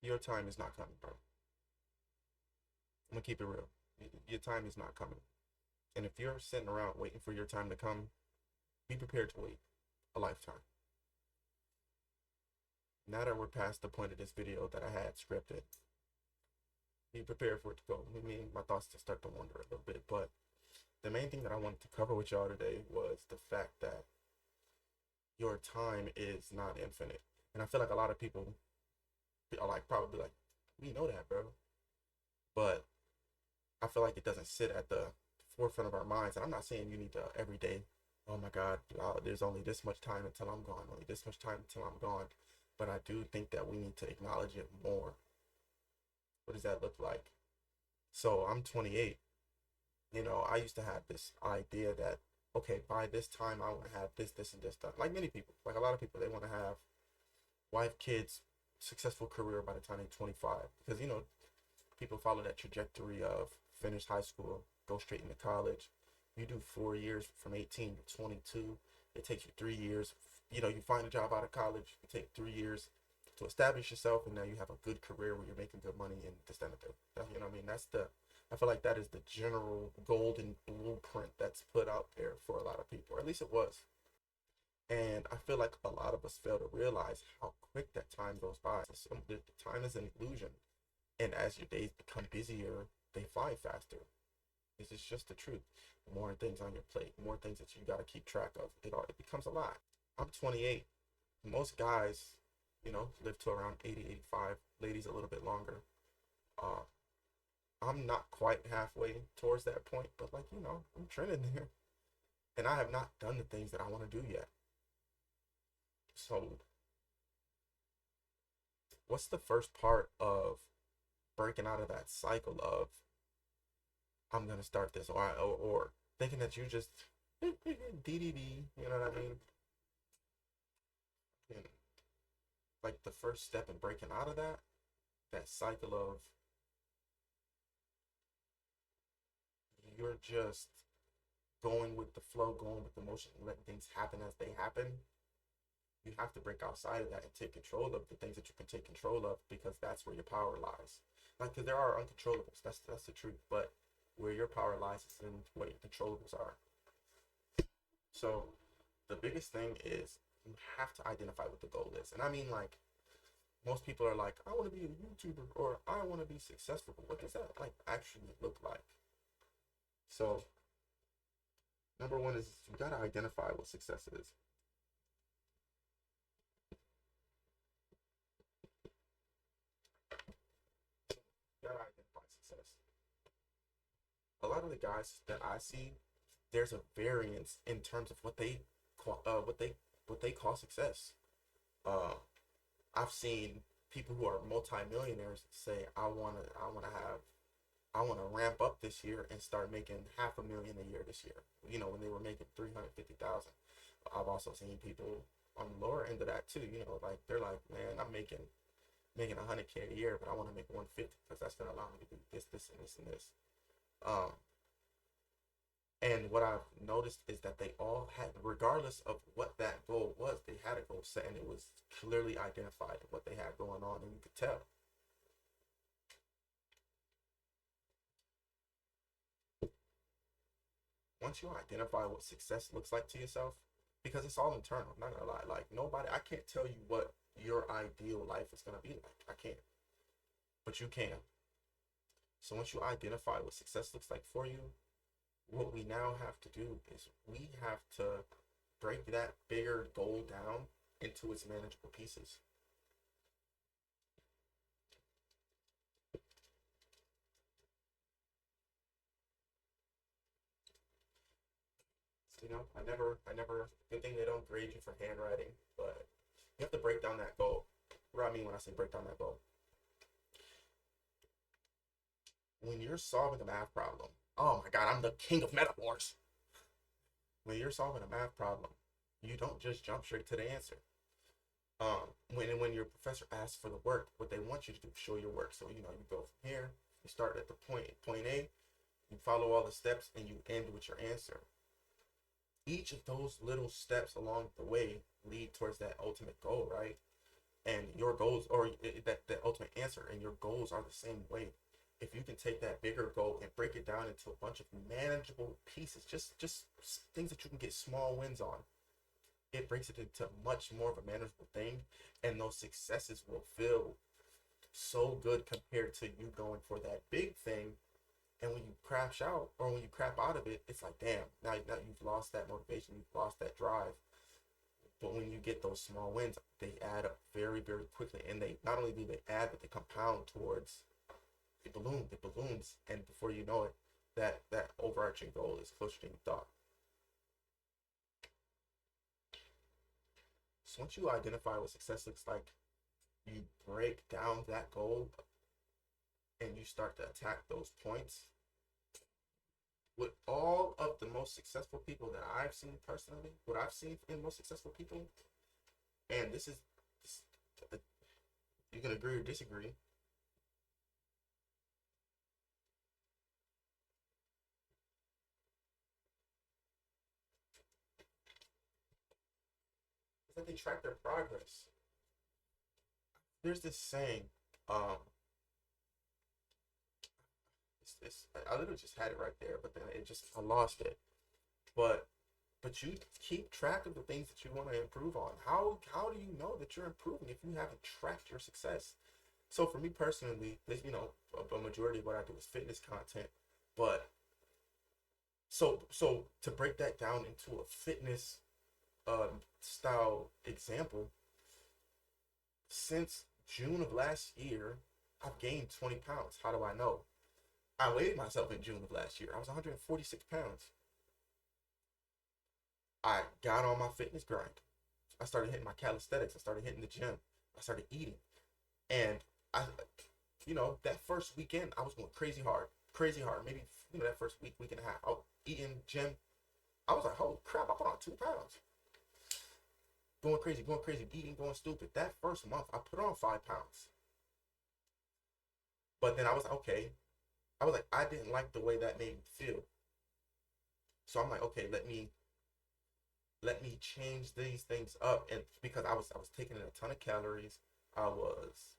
Your time is not coming, bro. I'm gonna keep it real. Your time is not coming. And if you're sitting around waiting for your time to come, be prepared to wait a lifetime. Now that we're past the point of this video that I had scripted, be prepared for it to go. I mean, my thoughts just start to wander a little bit, but the main thing that I wanted to cover with y'all today was the fact that your time is not infinite. And I feel like a lot of people are like, probably like, we know that, bro. But I feel like it doesn't sit at the forefront of our minds. And I'm not saying you need to every day, oh my God, there's only this much time until I'm gone, only this much time until I'm gone. But I do think that we need to acknowledge it more. What does that look like? So I'm 28. You know, I used to have this idea that, okay, by this time I want to have this, this, and this done. Like many people, like a lot of people, they want to have wife, kids, successful career by the time they're 25. Because, you know, people follow that trajectory of finish high school, go straight into college. You do 4 years from 18 to 22. It takes you 3 years. You know, you find a job out of college. It takes 3 years to establish yourself, and now you have a good career where you're making good money and this, that, and the. You know what I mean? I feel like that is the general golden blueprint that's put out there for a lot of people, or at least it was. And I feel like a lot of us fail to realize how quick that time goes by. So the time is an illusion. And as your days become busier, they fly faster. This is just the truth. More things on your plate, more things that you got to keep track of. It becomes a lot. I'm 28. Most guys, you know, live to around 80, 85. Ladies a little bit longer. Uh, I'm not quite halfway towards that point, but like, you know, I'm trending there. And I have not done the things that I want to do yet. So, what's the first part of breaking out of that cycle of I'm gonna start this, or thinking that you just DDD, you know what I mean? And like the first step in breaking out of that cycle of you're just going with the flow, going with the motion, letting things happen as they happen. You have to break outside of that and take control of the things that you can take control of, because that's where your power lies. Like, because there are uncontrollables, that's the truth. But where your power lies is in what your controllables are. So the biggest thing is you have to identify what the goal is. And I mean, like, most people are like, I want to be a YouTuber or I want to be successful. But what does that like actually look like? So number one is you gotta identify what success is. You gotta identify success. A lot of the guys that I see, there's a variance in terms of what they call success. Uh, I've seen people who are multimillionaires say, I want to ramp up this year and start making $500,000 a year this year. You know, when they were making 350,000. I've also seen people on the lower end of that too. You know, like they're like, man, I'm making 100K a year, but I want to make 150 because that's gonna allow me to do this, this, and this, and this. Um, and what I've noticed is that they all had, regardless of what that goal was, they had a goal set and it was clearly identified what they had going on, and you could tell. Once you identify what success looks like to yourself, because it's all internal, I'm not gonna lie. Like nobody, I can't tell you what your ideal life is gonna be like. I can't, but you can. So once you identify what success looks like for you, what we now have to do is we have to break that bigger goal down into its manageable pieces. You know, I never. Good thing they don't grade you for handwriting, but you have to break down that goal. What I mean when I say break down that goal, when you're solving a math problem, oh my God, I'm the king of metaphors. When you're solving a math problem, you don't just jump straight to the answer. When your professor asks for the work, what they want you to do is show your work. So you know you go from here, you start at the point A, you follow all the steps, and you end with your answer. Each of those little steps along the way lead towards that ultimate goal, right? And your goals, or that the ultimate answer, and your goals are the same way. If you can take that bigger goal and break it down into a bunch of manageable pieces, just things that you can get small wins on, it breaks it into much more of a manageable thing, and those successes will feel so good compared to you going for that big thing. And when you crash out, or when you crap out of it, it's like, damn, now you've lost that motivation, you've lost that drive. But when you get those small wins, they add up very, very quickly, and they not only do they add, but they compound towards it balloons, and before you know it, that overarching goal is closer than you thought. So once you identify what success looks like, you break down that goal and you start to attack those points. With all of the most successful people that I've seen personally, what I've seen in most successful people, and this, you can agree or disagree, is that they track their progress. There's this saying, um, I literally just had it right there, but then I lost it. But you keep track of the things that you want to improve on. How do you know that you're improving if you haven't tracked your success? So for me personally, a majority of what I do is fitness content, but so to break that down into a fitness style example, since June of last year, I've gained 20 pounds. How do I know? I weighed myself in June of last year. I was 146 pounds. I got on my fitness grind. I started hitting my calisthenics. I started hitting the gym. I started eating. And I, that first weekend, I was going crazy hard. Crazy hard. Maybe, that first week and a half. I was eating, gym. I was like, holy crap, I put on 2 pounds. Going crazy, eating, going stupid. That first month, I put on 5 pounds. But then I was like, okay. I was like, I didn't like the way that made me feel. So I'm like, okay, let me change these things up. And because I was taking in a ton of calories, I was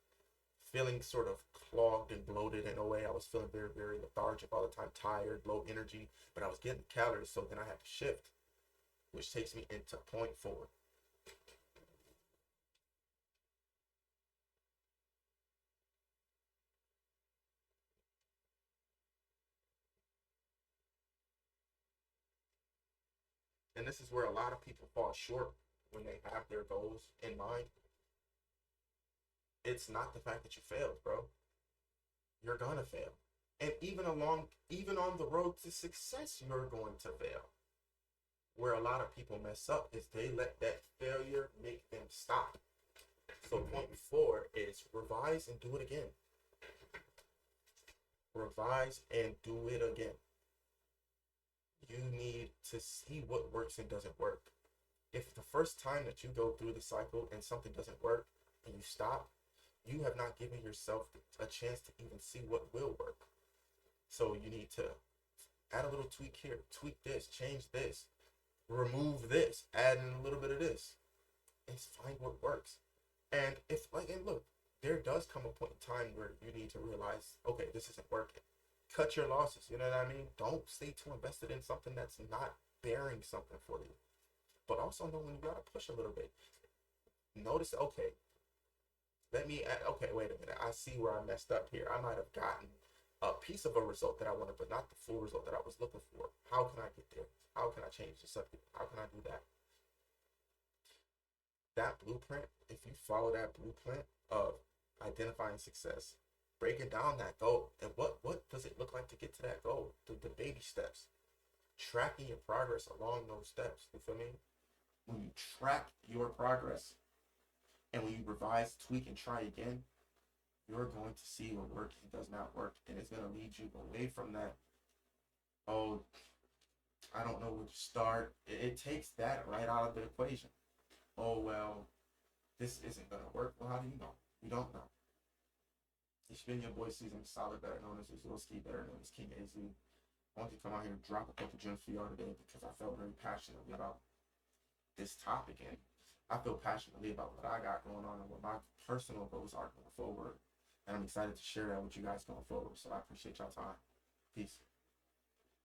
feeling sort of clogged and bloated in a way. I was feeling very, very lethargic all the time, tired, low energy, but I was getting calories. So then I had to shift, which takes me into point 4. And this is where a lot of people fall short when they have their goals in mind. It's not the fact that you failed, bro. You're gonna fail. And even on the road to success, you're going to fail. Where a lot of people mess up is they let that failure make them stop. So point 4 is revise and do it again. Revise and do it again. You need to see what works and doesn't work. If the first time that you go through the cycle and something doesn't work and you stop, you have not given yourself a chance to even see what will work. So you need to add a little tweak here, tweak this, change this, remove this, add in a little bit of this, and find what works. And look, there does come a point in time where you need to realize, okay, this isn't working. Cut your losses, you know what I mean? Don't stay too invested in something that's not bearing something for you. But also know when you gotta push a little bit. Notice, okay, okay, wait a minute. I see where I messed up here. I might have gotten a piece of a result that I wanted, but not the full result that I was looking for. How can I get there? How can I change the subject? How can I do that? That blueprint, if you follow that blueprint of identifying success, breaking down that goal, and what does it look like to get to that goal? The baby steps. Tracking your progress along those steps. You feel me? When you track your progress and when you revise, tweak, and try again, you're going to see what works and does not work. And it's going to lead you away from that, oh, I don't know where to start. It takes that right out of the equation. Oh, well, this isn't going to work. Well, how do you know? You don't know. It's been your boy Season Solid, better known as Uzlowski, better known as King AZ. I want to come out here and drop a couple gems for y'all today because I felt very passionately about this topic, and I feel passionately about what I got going on and what my personal goals are going forward. And I'm excited to share that with you guys going forward. So I appreciate y'all time. Peace.